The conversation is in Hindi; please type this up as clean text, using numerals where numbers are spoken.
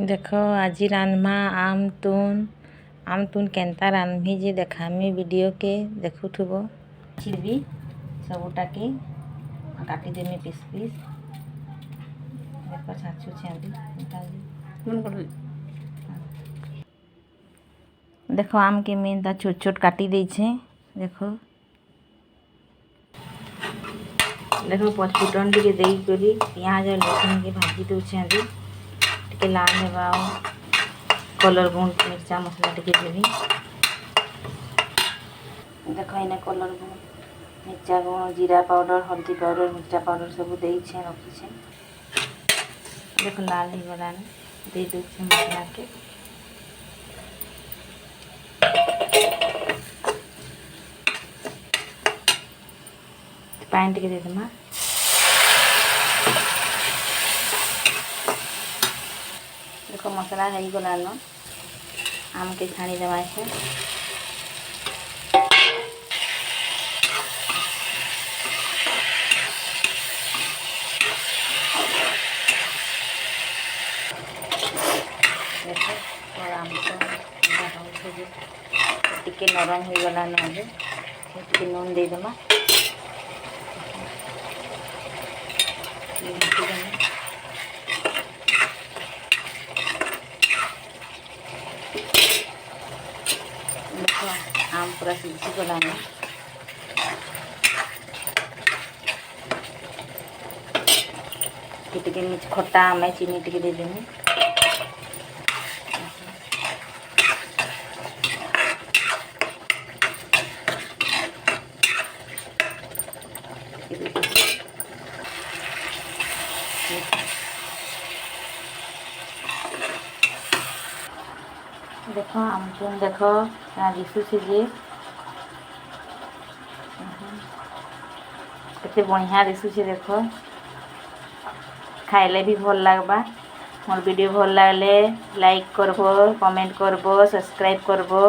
देख आज रान्मा आम तुन केन्ता रान्धि जे देखामी वीडियो के देखुथुब छिड़बी सबूटा के काटिदेमी पीस पीस देख छाछू छेंदी देख आम के मेन छोट छोट काटी दे छे देखो देखो पचफुटन टे देकरी पियाज और लसुन के भाजी दौरान टे लाल हेबा कलर गुंड मिर्चा मसला टे देवी देख इन कलर गुंड मिर्चा गुंड जीरा पाउडर हल्दी पाउडर मिर्चा पाउडर सब दे रखी देख लाल हो गला दे दे मसला के पानी टे देमा देख मसला हो गलान आम के छाणी देवा से देखो और आम तो टिके नरम हो गलान टिके नून दे देमा देखो आम पूरा सीझी गलान टिके खट्टा आम चीनी टिके देदेमी देख आमचुन देख दिशुचे जे केते बढ़िया दिशुचे देख खाइले भी भल लगबा मोर वीडियो भल लगले लाइक करबो कमेंट करबो सब्सक्राइब करबो।